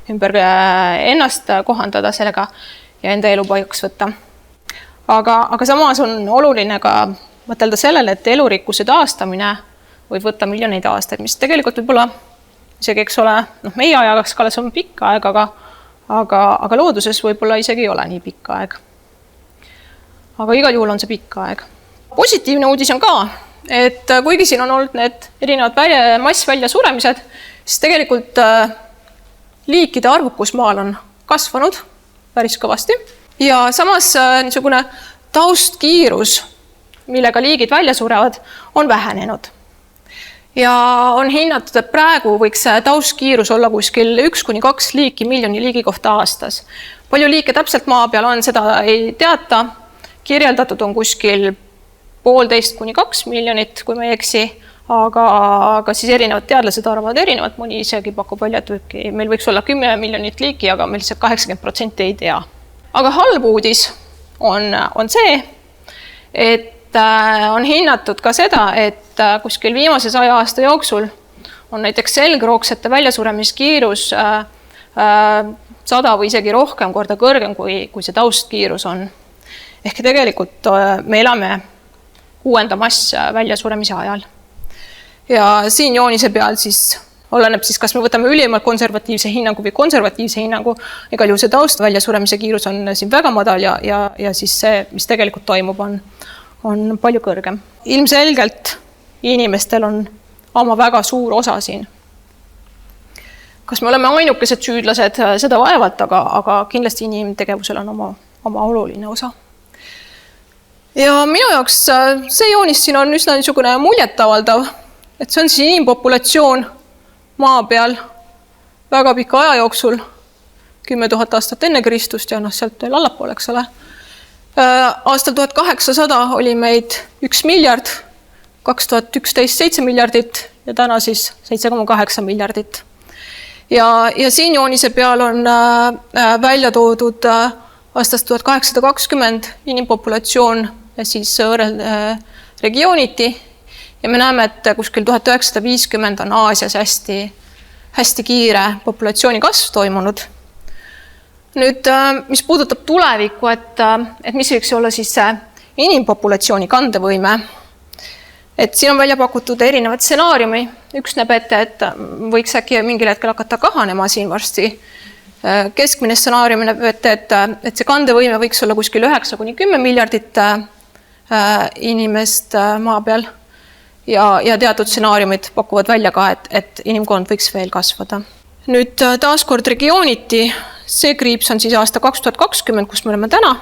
ennast kohandada sellega ja enda elupaigaks võtta. Aga samas on oluline ka mõtelda sellele, et elurikkuse taastamine võib võtta miljoneid aastaid, mis tegelikult võib-olla isegi, eks ole, meie ajaskalas on pikk aeg, aga looduses võib-olla isegi ei ole nii pikk aeg. Aga igal juhul on see pikk aeg. Positiivne uudis on ka, et kuigi siin on olnud need erinevad massväljasuremised, siis tegelikult liikide arvukus maal on kasvanud päris kõvasti. Ja samas niisugune taustkiirus, millega liigid välja surevad, on vähenenud. Ja on hinnatud, et praegu võiks taustkiirus olla kuskil 1–2 liiki miljoni liigi kohta aastas. Palju liike täpselt maa peal on, seda ei teata. Kirjeldatud on kuskil 1,5–2 miljonit, kui ma ei eksi, aga siis erinevad teadlased arvavad erinevad, mõni isegi pakub välja, et meil võiks olla 10 miljonit liiki, aga meil lihtsalt 80% ei tea. Aga halb uudis on see, et on hinnatud ka seda, et kuskil viimase 100 aasta jooksul on näiteks selgroogsete väljasuremiskiirus 100 või isegi rohkem korda kõrgem, kui see taustkiirus on. Ehk tegelikult me elame 6. mass väljasuremise ajal. Ja siin joonise peal siis oleneb siis, kas me võtame ülimalt konservatiivse hinnangu või konservatiivse hinnangu. Igal juhul see taust väljasuremise kiirus on siin väga madal ja siis see, mis tegelikult toimub, on palju kõrgem. Ilmselgelt inimestel on oma väga suur osa siin. Kas me oleme ainukesed süüdlased, seda vaevalt, aga kindlasti inimtegevusel on oma oluline osa. Ja minu jaoks see joonis siin on üsna niisugune muljetavaldav, et see on siis inimpopulatsioon maa peal väga pika aja jooksul, 10 000 aastat enne Kristust ja sealt veel allapoole, eks ole. Aastal 1800 oli meid 1 miljard, 2011 7 miljardit ja täna siis 7,8 miljardit. Ja siin joonise peal on välja toodud aastast 1820 inimpopulatsioon ja siis regiooniti. Ja me näeme, et kuskil 1950 on Aasias hästi kiire populatsiooni kasv toimunud. Nüüd, mis puudutab tulevikku, et mis võiks olla siis inimpopulatsiooni kandevõime, et siin on välja pakutud erinevad stsenaariumi. Üks näeb ette, et võiks äkki mingil hetkel hakata kahanema siin varsti. Keskmine stsenaarium näeb ette, et see kandevõime võiks olla kuskil 9–10 miljardit inimest maa peal. Ja teatud stsenaariumid pakuvad välja ka, et inimkond võiks veel kasvada. Nüüd taaskord regiooniti, see kriips on siis aasta 2020, kus me oleme täna.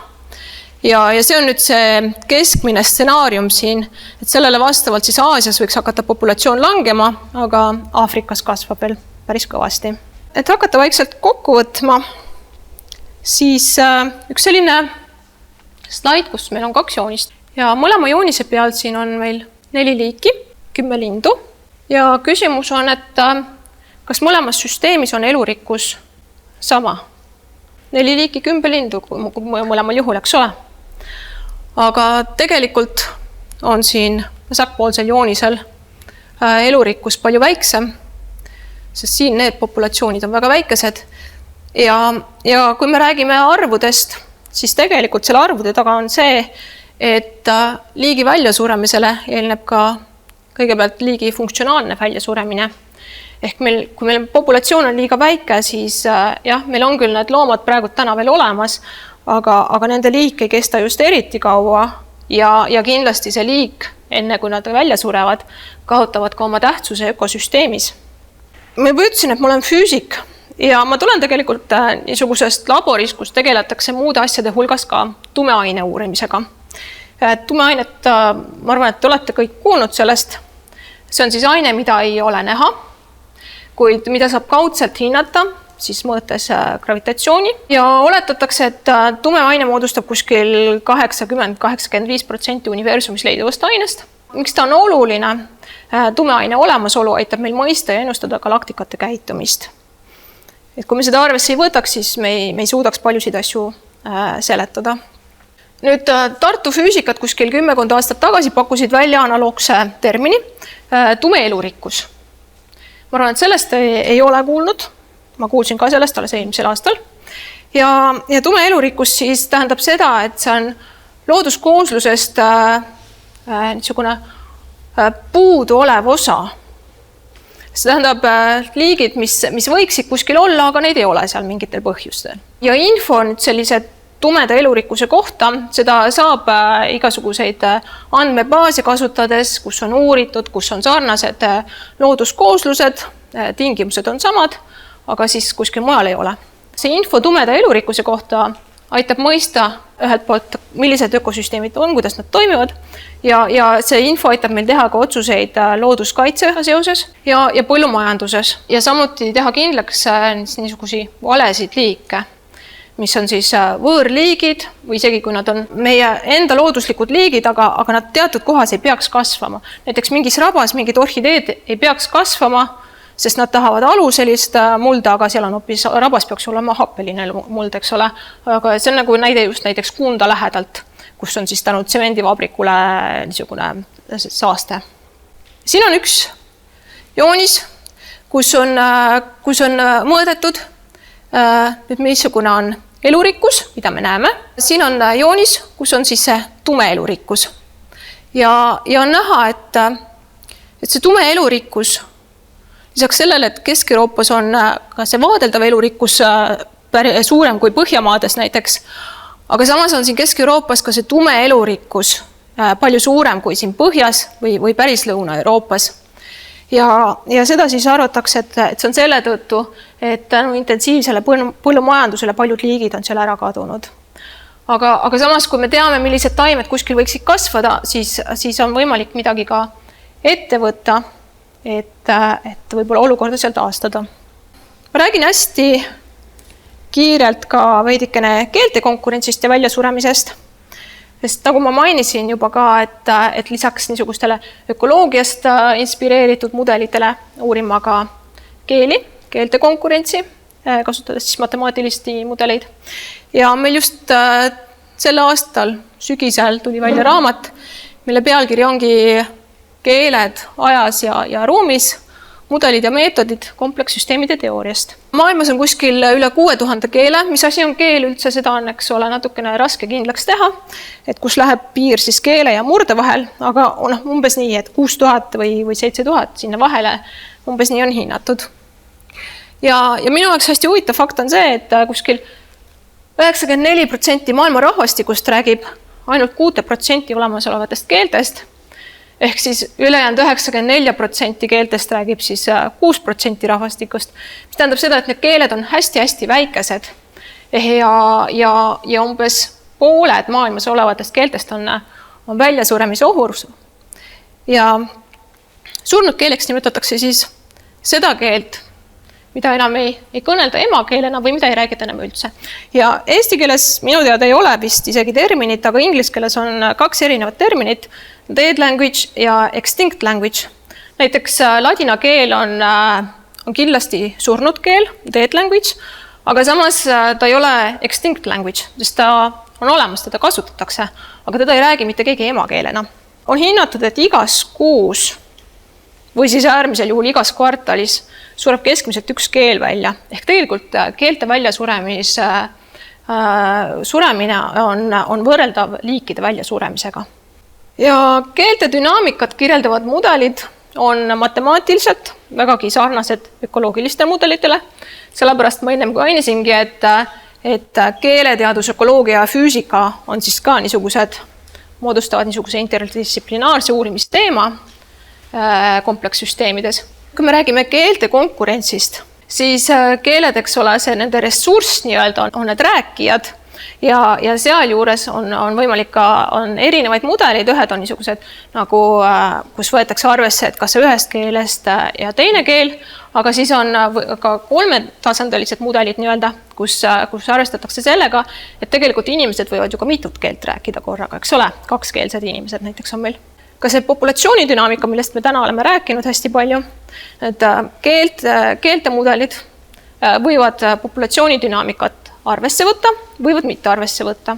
Ja see on nüüd see keskmine stsenaarium siin, et sellele vastavalt siis Aasias võiks hakata populatsioon langema, aga Aafrikas kasvab veel päris kõvasti. Et hakata vaikselt kokku võtma, siis üks selline slaid, kus meil on 2 joonist. Ja mõlema joonise peal siin on meil 4 liiki, 10 lindu. Ja küsimus on, et kas mõlemas süsteemis on elurikkus sama? 4 liiki, 10 lindu, mõlemal juhul, eks ole. Aga tegelikult on siin vasakpoolsel joonisel elurikkus palju väiksem, sest siin need populatsioonid on väga väikesed. Ja kui me räägime arvudest, siis tegelikult selle arvude taga on see, et liigi väljasuremisele eelneb ka kõigepealt liigi funktsionaalne väljasuremine. Ehk kui meil populatsioon on liiga väike, siis jah, meil on küll need loomad praegu täna veel olemas, aga nende liik ei kesta just eriti kaua ja kindlasti see liik, enne kui nad välja surevad, kaotavad ka oma tähtsuse ökosüsteemis. Ma juba ütlesin, et ma olen füüsik ja ma tulen tegelikult niisugusest laboris, kus tegeletakse muude asjade hulgas ka tumeaine uurimisega. Tumeainet, ma arvan, et te olete kõik kuulnud sellest. See on siis aine, mida ei ole näha, kuid mida saab kaudselt hinnata, siis mõõtes gravitatsiooni ja oletatakse, et tumeaine moodustab kuskil 80–85% universumis leiduvast ainest. Miks ta on oluline? Tumeaine olemasolu aitab meil mõista ja ennustada galaktikate käitumist. Et kui me seda arvesse ei võtaks, siis me ei suudaks paljusid asju seletada. Nüüd Tartu füüsikat kuskil 10 aastat tagasi pakkusid välja analoogse termini tumeelurikkus. Ma arvan, et sellest ei ole kuulnud. Ma kuulsin ka sellest alles eelmisel aastal. Ja tumeelurikkus siis tähendab seda, et see on looduskooslusest niisugune puudu olev osa. See tähendab liigid, mis võiksid kuskil olla, aga neid ei ole seal mingitel põhjustel. Ja info nüüd sellise tumeda elurikkuse kohta, seda saab igasuguseid andmebaase kasutades, kus on uuritud, kus on sarnased looduskooslused, tingimused on samad, aga siis kuskil mujal ei ole. See info tumeda elurikkuse kohta aitab mõista ühelt poolt, millised ökosüsteemid on, kuidas nad toimivad ja see info aitab meil teha ka otsuseid looduskaitsega seoses ja põllumajanduses ja samuti teha kindlaks niisugusi valesid liike, mis on siis võõrliigid või isegi kui nad on meie enda looduslikud liigid, aga nad teatud kohas ei peaks kasvama. Näiteks mingis rabas mingid orhideed ei peaks kasvama, sest nad tahavad aluselist mulda, aga seal on hoopis rabas peaks olema happeline muld, eks ole. Aga see on nagu näide just näiteks Kunda lähedalt, kus on siis tänu tsemendivabrikule niisugune saaste. Siin on üks joonis, kus on mõõdetud, missugune on elurikkus, mida me näeme. Siin on joonis, kus on siis see tume elurikkus. Ja on näha, et see tume elurikkus, lisaks sellele, et Kesk-Euroopas on ka see vaadeldav elurikkus suurem kui Põhjamaades näiteks, aga samas on siin Kesk-Euroopas ka see tume elurikkus palju suurem kui siin Põhjas või päris Lõuna-Euroopas. Ja seda siis arvatakse, et see on selle tõttu, et tänu intensiivsele põllumajandusele paljud liigid on seal ära kadunud. Aga samas, kui me teame, millised taimed kuskil võiksid kasvada, siis on võimalik midagi ka ette võtta, et võib-olla olukorda seal taastada. Ma räägin hästi kiirelt ka veidikene keelte konkurentsist ja väljasuremisest. Sest nagu ma mainisin juba ka, et lisaks niisugustele ökoloogiast inspireeritud mudelitele uurima ka keelte konkurentsi, kasutades siis matemaatilisi mudeleid. Ja meil just sel aastal sügisel tuli välja raamat, mille pealkiri ongi keeled ajas ja ruumis, mudelid ja meetodid komplekssüsteemide teooriast. Maailmas on kuskil üle 6000 keele. Mis asi on keel üldse, seda on, eks ole, natukene raske kindlaks teha, et kus läheb piir siis keele ja murde vahel, aga umbes nii, et 6000 või 7000 sinna vahele, umbes nii on hinnatud. Ja minu jaoks hästi huvitav fakt on see, et kuskil 94% maailma rahvastikust räägib ainult 6% olemasolevatest keeltest, ehk siis ülejäänud 94% keeltest räägib siis 6% rahvastikust, mis tähendab seda, et need keeled on hästi-hästi väikesed ja umbes pooled maailmas olevatest keeltest on väljasuremise ohus. Ja surnud keeleks nimetatakse siis seda keelt, mida enam ei kõnelda emakeelena või mida ei räägita enam üldse. Ja eesti keeles minu teada ei ole vist isegi terminit, aga inglise keeles on 2 erinevat terminit, dead language ja extinct language. Näiteks ladina keel on kindlasti surnud keel, dead language, aga samas ta ei ole extinct language, sest ta on olemas, teda kasutatakse, aga teda ei räägi mitte keegi emakeelena. On hinnatud, et igas kuus või siis äärmisel juhul igas kvartalis sureb keskmiselt üks keel välja. Ehk tegelikult keelte suremine on võrreldav liikide väljasuremisega. Ja keelte dünaamikat kirjeldavad mudelid on matemaatiliselt vägagi sarnased ökoloogiliste mudelitele. Sellepärast ma ennem mainisingi, et keeleteadus, ökoloogia ja füüsika on siis ka moodustavad niisuguse interdistsiplinaarse uurimisteema komplekssüsteemides. Kui me räägime keelte konkurentsist, siis keeled, eks ole, see nende ressurss nii-öelda on need rääkijad ja seal juures on võimalik ka erinevaid mudeleid, ühed on niisugused nagu, kus võetakse arvesse, et kas ühest keelest ja teine keel, aga siis on ka 3-tasandilised mudelid nii-öelda, kus arvestatakse sellega, et tegelikult inimesed võivad ju ka mitut keelt rääkida korraga, eks ole, 2-keelsed inimesed näiteks on meil. Ka see populatsioonidünaamika, millest me täna oleme rääkinud hästi palju, et keelte mudelid võivad populatsioonidünaamikat arvesse võtta, võivad mitte arvesse võtta.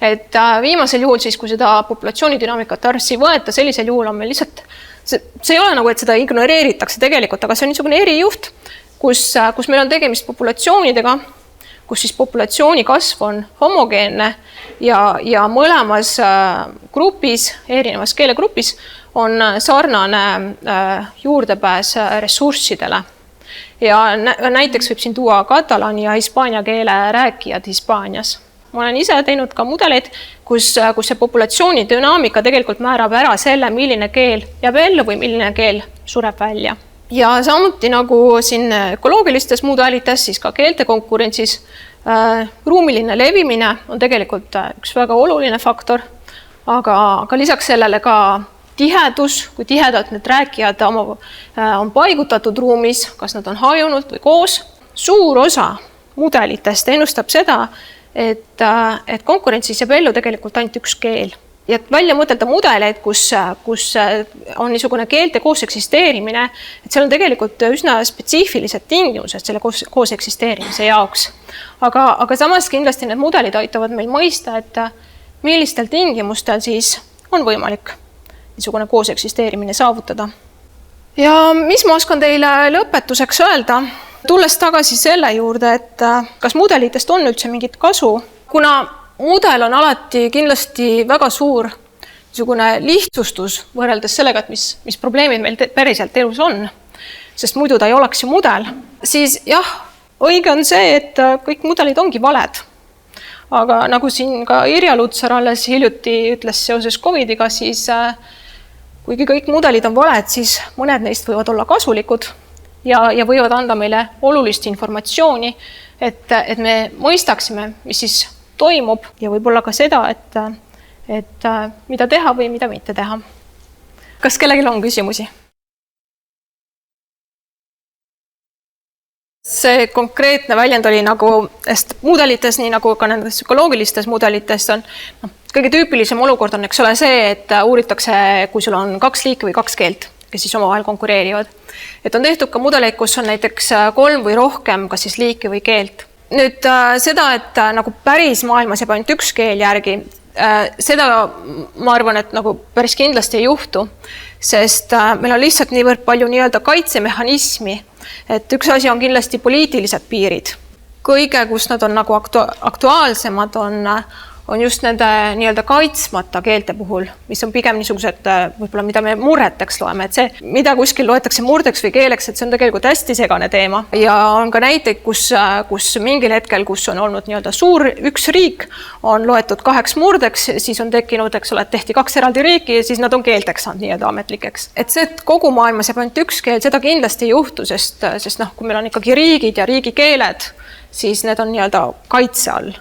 Et viimasel juhul siis, kui seda populatsioonidünaamikat arvesse ei võeta, sellisel juhul on meil lihtsalt, see ei ole nagu, et seda ignoreeritakse tegelikult, aga see on niisugune erijuht, kus meil on tegemist populatsioonidega, kus siis populatsiooni kasv on homogeenne ja mõlemas grupis, erinevas keelegrupis on sarnane juurdepääs ressurssidele. Ja näiteks võib siin tuua katalaani ja hispaania keele rääkijad Hispaanias. Ma olen ise teinud ka mudeleid, kus see populatsiooni dünaamika tegelikult määrab ära selle, milline keel jääb ellu või milline keel sureb välja. Ja samuti nagu siin ökoloogilistes mudelites, siis ka keelte konkurentsis ruumiline levimine on tegelikult üks väga oluline faktor, aga lisaks sellele ka tihedus, kui tihedalt need rääkijad on paigutatud ruumis, kas nad on hajunult või koos. Suur osa mudelitest ennustab seda, et konkurentsis jääb ellu tegelikult ainult üks keel. ja välja mõtelda mudeleid, kus on niisugune keelte koos eksisteerimine, et seal on tegelikult üsna spetsiifilised tingimused selle koos eksisteerimise jaoks. Aga samas kindlasti need mudelid aitavad meil mõista, et millistel tingimustel siis on võimalik niisugune koos eksisteerimine saavutada. Ja mis ma oskan teile lõpetuseks öelda, tulles tagasi selle juurde, et kas mudelitest on üldse mingit kasu, kuna mudel on alati kindlasti väga suur niisugune lihtsustus võrreldes sellega, et mis probleemid meil päriselt elus on, sest muidu ta ei oleks ju mudel, siis jah, õige on see, et kõik mudelid ongi valed. Aga nagu siin ka Irja Lutsar alles hiljuti ütles seoses COVID-iga, siis kuigi kõik mudelid on valed, siis mõned neist võivad olla kasulikud ja võivad anda meile olulist informatsiooni, et me mõistaksime, mis siis toimub ja võib-olla ka seda, et mida teha või mida mitte teha. Kas kellelgi on küsimusi? See konkreetne väljend oli nagu mudelites, nii nagu ka nendes psühholoogilistes mudelites on kõige tüüpilisem olukord on, eks ole see, et uuritakse, kui sul on 2 liiki või 2 keelt, kes siis omavahel konkureerivad. Et on tehtud ka mudeleid, kus on näiteks 3 või rohkem, kas siis liiki või keelt. Nüüd seda, et nagu päris maailmas jääb ainult 1 keel järgi, seda ma arvan, et nagu päris kindlasti ei juhtu, sest meil on lihtsalt niivõrd palju nii-öelda kaitsemehhanismi, et üks asi on kindlasti poliitilised piirid. Kõige, kus nad on nagu aktuaalsemad, on just nende nii-öelda kaitsmata keelte puhul, mis on pigem niisugused, võib-olla mida me murreteks loeme, et see, mida kuskil loetakse murdeks või keeleks, et see on tegelikult hästi segane teema. Ja on ka näiteid, kus mingil hetkel, kus on olnud nii-öelda suur üks riik, on loetud 2 murdeks, siis on tekkinud, eks ole, et tehti 2 eraldi riiki ja siis nad on keelteks saanud nii-öelda ametlikeks. Et see, et kogu maailmas jääb ainult 1 keel, seda kindlasti ei juhtu, sest kui meil on ikkagi riigid ja riigikeeled, siis need on nii-öelda kaitse all.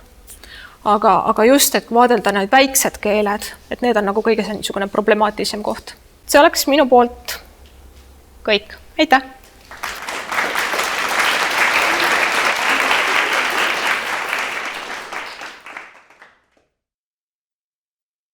Aga just, et vaadelda need väiksed keeled, et need on nagu kõige niisugune problemaatilisem koht. See oleks minu poolt kõik. Aitäh!